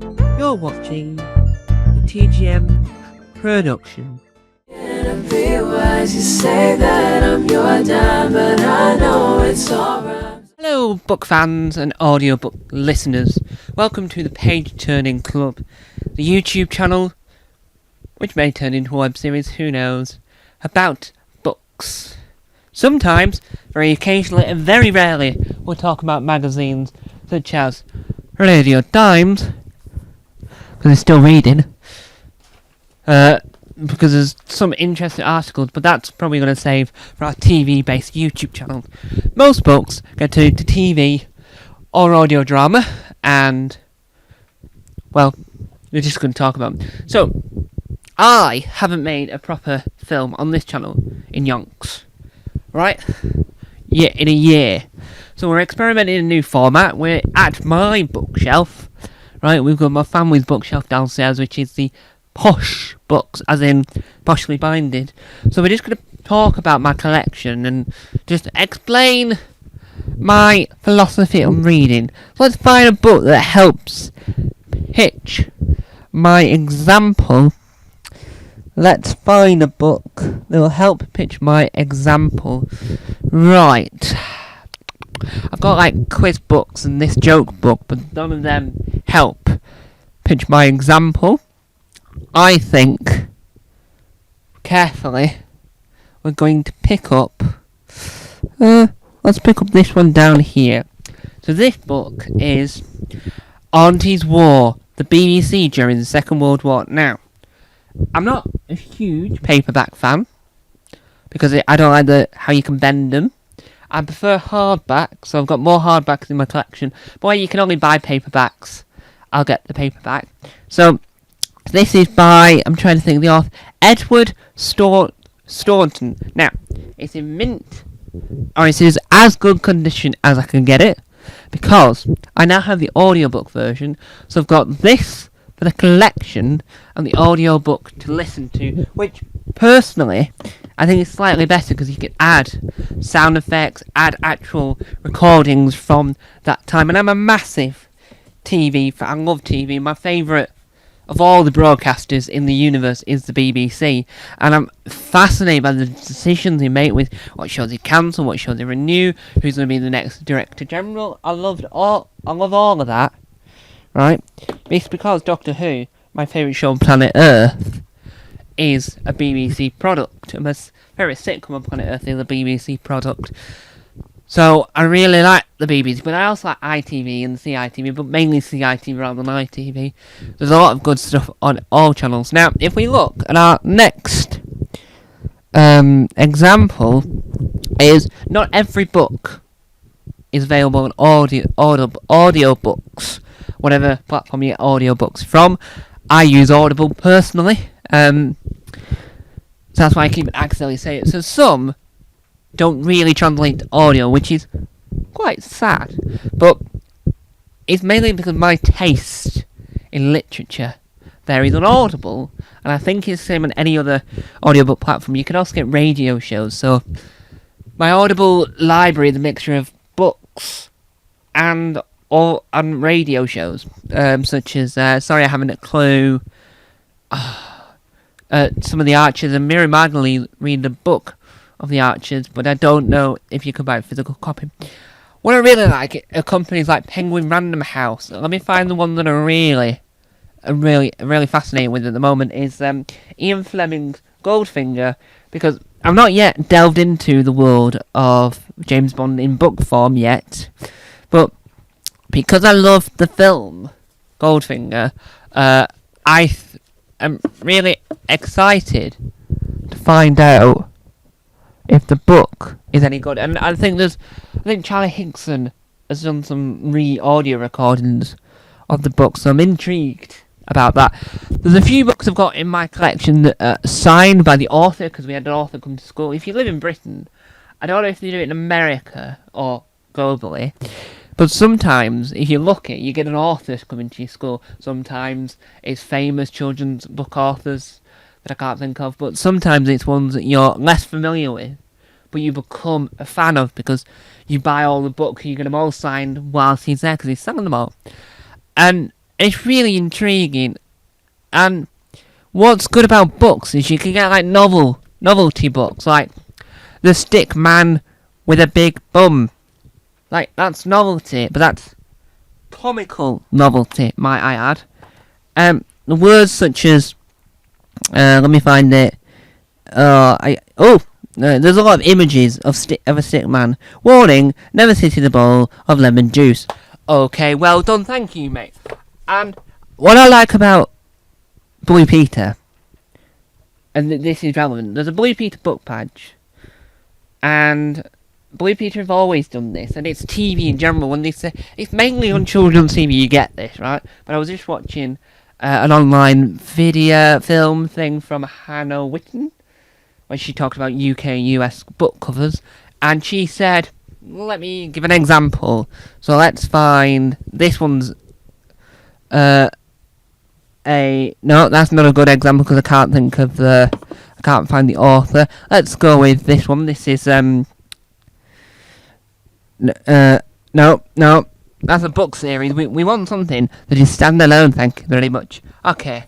You're watching the TGM production. Be wise, you say that I'm your dime, but I know it's alright. Hello, book fans and audiobook listeners. Welcome to the Page Turning Club, the YouTube channel, which may turn into a web series, who knows, about books. Sometimes, very occasionally, and very rarely, we'll talk about magazines such as Radio Times, because it's still reading, because there's some interesting articles, but that's probably going to save for our TV-based YouTube channel. Most books go to TV or audio drama, and, well, we're just going to talk about them. So, I haven't made a proper film on this channel in yonks, right? Yeah, in a year. So we're experimenting in a new format. We're at my bookshelf, right? We've got my family's bookshelf downstairs, which is the posh books, as in poshly binded. So we're just going to talk about my collection and just explain my philosophy on reading. So let's find a book that helps pitch my example. Let's find a book that will help pitch my example. Right. I've got like quiz books and this joke book, but none of them help pitch my example. I think, carefully, we're going to pick up, let's pick up this one down here. So this book is Auntie's War, the BBC during the Second World War. Now, I'm not a huge paperback fan, because I don't like how you can bend them. I prefer hardback, so I've got more hardbacks in my collection. But where you can only buy paperbacks, I'll get the paperback. So, this is by, I'm trying to think of the author, Edward Staunton. Now, it's in mint, or it is as good condition as I can get it, because I now have the audiobook version, so I've got this for the collection and the audiobook to listen to, which, personally, I think is slightly better because you can add sound effects, add actual recordings from that time. And I'm a massive TV fan. I love TV. My favourite of all the broadcasters in the universe is the BBC. And I'm fascinated by the decisions they make with what shows they cancel, what shows they renew, who's going to be the next Director General. I love all of that. Right? It's because Doctor Who, my favourite show on planet Earth, is a BBC product. And my favourite sitcom on planet Earth is a BBC product. So I really like the BBC, but I also like ITV and CITV, but mainly CITV rather than ITV. There's a lot of good stuff on all channels. Now, if we look at our next example, is not every book is available on audio books, whatever platform you get audiobooks from. I use Audible personally, so that's why I keep accidentally saying it. So some don't really translate to audio, which is quite sad, but it's mainly because my taste in literature varies on Audible, and I think it's the same on any other audiobook platform. You can also get radio shows, so my Audible library is a mixture of books and radio shows, such as Sorry I Haven't a Clue, some of the Archers, and Mary Magdalene read the book of the Archers, but I don't know if you could buy a physical copy. What I really like are companies like Penguin Random House. Let me find the one that I'm really fascinated with at the moment is Ian Fleming's Goldfinger, because I've not yet delved into the world of James Bond in book form yet, but because I love the film Goldfinger, I am really excited to find out if the book is any good. And I think Charlie Higson has done some audio recordings of the book, so I'm intrigued about that. There's a few books I've got in my collection that are signed by the author, because we had an author come to school. If you live in Britain, I don't know if they do it in America or globally, but sometimes, if you're lucky, you get an author coming to your school. Sometimes it's famous children's book authors that I can't think of, but sometimes it's ones that you're less familiar with, but you become a fan of because you buy all the books, you get them all signed whilst he's there, because he's selling them all. And It's really intriguing. And what's good about books is you can get like novelty books, like The Stick Man with a Big Bum. Like, that's novelty, but that's comical novelty, might I add. The words such as, let me find it. There's a lot of images of a stick man. Warning: never sit in a bowl of lemon juice. Okay, well done, thank you, mate. And what I like about Blue Peter, and this is relevant, there's a Blue Peter book badge, and Blue Peter have always done this, and it's TV in general. When they say it's mainly on children's TV, you get this, right? But I was just watching an online film thing from Hannah Witten, where she talked about UK and US book covers, and she said, let me give an example. So let's find this one's no, that's not a good example because I can't find the author. Let's go with this one. This is no, that's a book series. We want something that is standalone, thank you very much. Okay,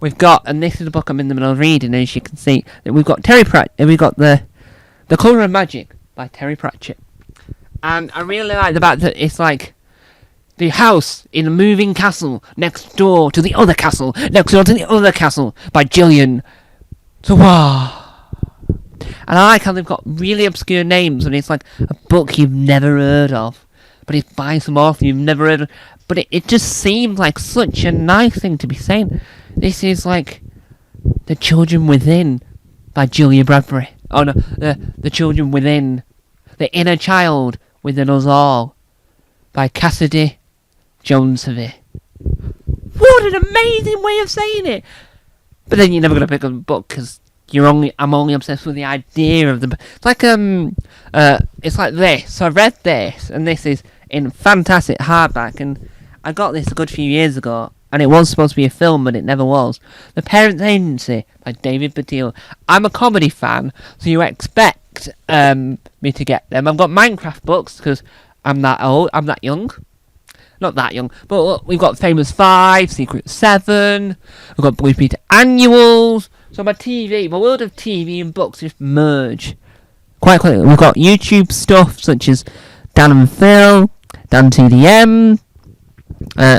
we've got, and this is the book I'm in the middle of reading, as you can see, that we've got we've got The Colour of Magic by Terry Pratchett. And I really like the fact that it's like the house in a moving castle next door to the other castle, next door to the other castle by Gillian. So, wow. And I like how they've got really obscure names, and it's like a book you've never heard of, but it's by some author you've never heard of. But it just seems like such a nice thing to be saying. This is like The Children Within by Julia Bradbury. Oh no, The Children Within. The Inner Child Within Us All by Cassidy Jones-Savy. What an amazing way of saying it! But then you're never going to pick up a book because I'm only obsessed with the idea of the. It's like it's like this. So I read this, and this is in fantastic hardback, and I got this a good few years ago, and it was supposed to be a film, but it never was. The Parents Agency by David Baddiel. I'm a comedy fan, so you expect me to get them. I've got Minecraft books because I'm that old. I'm that young. Not that young, but look, we've got Famous 5, Secret 7, we've got Blue Peter Annuals. So my world of TV and books just merge quite quickly. We've got YouTube stuff such as Dan and Phil, Dan TDM.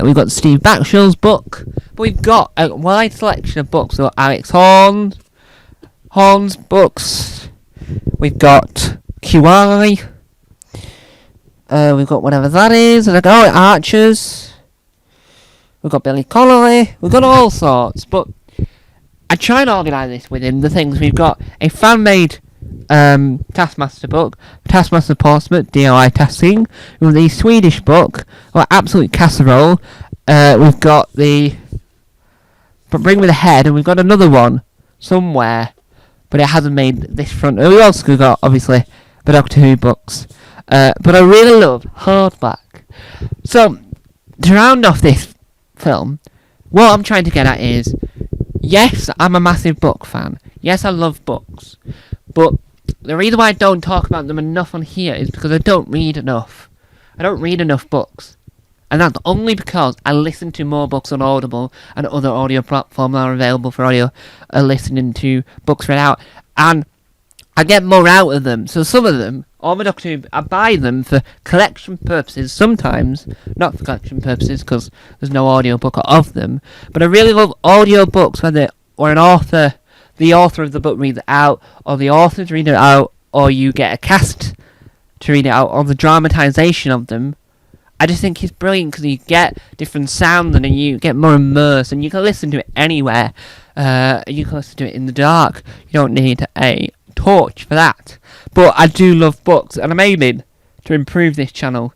We've got Steve Backshall's book, but we've got a wide selection of books. So Alex Horn's books. We've got QI. We've got whatever that is, and Archers. We've got Billy Connolly. We've got all sorts, but I try and organise this within the things. We've got a fan-made Taskmaster book, Taskmaster Portsmouth, DIY Tasking. We've got the Swedish book, Absolute Casserole. We've got the Bring Me the Head, and we've got another one somewhere, but it hasn't made this front. We also got, obviously, the Doctor Who books. But I really love hardback. So, to round off this film, what I'm trying to get at is, yes, I'm a massive book fan. Yes, I love books. But the reason why I don't talk about them enough on here is because I don't read enough. I don't read enough books. And that's only because I listen to more books on Audible and other audio platforms that are available for audio, listening to books read out. And I get more out of them. So some of them, all my Doctor Who, I buy them for collection purposes, sometimes not for collection purposes because there's no audio book of them, but I really love audio books where the author of the book reads it out, or the authors read it out, or you get a cast to read it out, or the dramatisation of them. I just think it's brilliant because you get different sounds and you get more immersed, and you can listen to it anywhere. You can listen to it in the dark. You don't need a torch for that. But I do love books, and I'm aiming to improve this channel.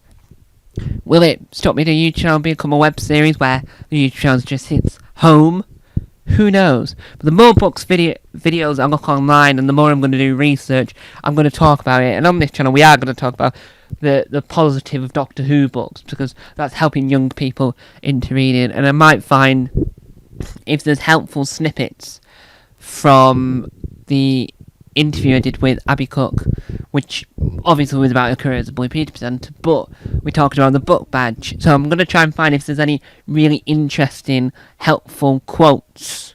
Will it stop me the YouTube channel become a web series where the YouTube channel just sits home? Who knows? But the more books videos I look online, and the more I'm going to do research, I'm going to talk about it. And on this channel we are going to talk about the positive of Doctor Who books, because that's helping young people into reading. And I might find if there's helpful snippets from the interview I did with Abby Cook, which obviously was about her career as a Blue Peter presenter, but we talked about the book badge. So I'm going to try and find if there's any really interesting, helpful quotes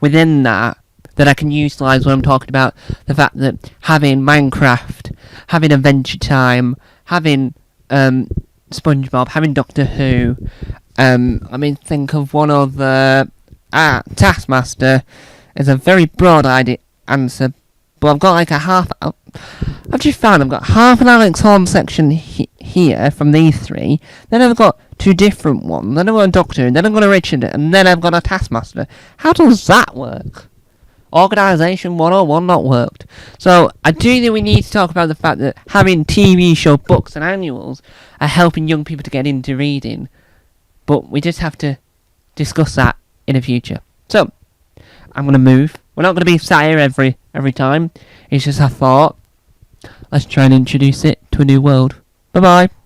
within that I can utilise when I'm talking about the fact that having Minecraft, having Adventure Time, having SpongeBob, having Doctor Who, think of one other. Taskmaster is a very broad answer, but I've got like a half. I've just found I've got half an Alex Horne section here from these three. Then I've got two different ones. Then I've got a Doctor, and then I've got a Richard, and then I've got a Taskmaster. How does that work? Organisation 101 not worked. So I do think we need to talk about the fact that having TV show books and annuals are helping young people to get into reading, but we just have to discuss that in the future. So I'm going to move. We're not going to be sat here every time. It's just a thought. Let's try and introduce it to a new world. Bye bye.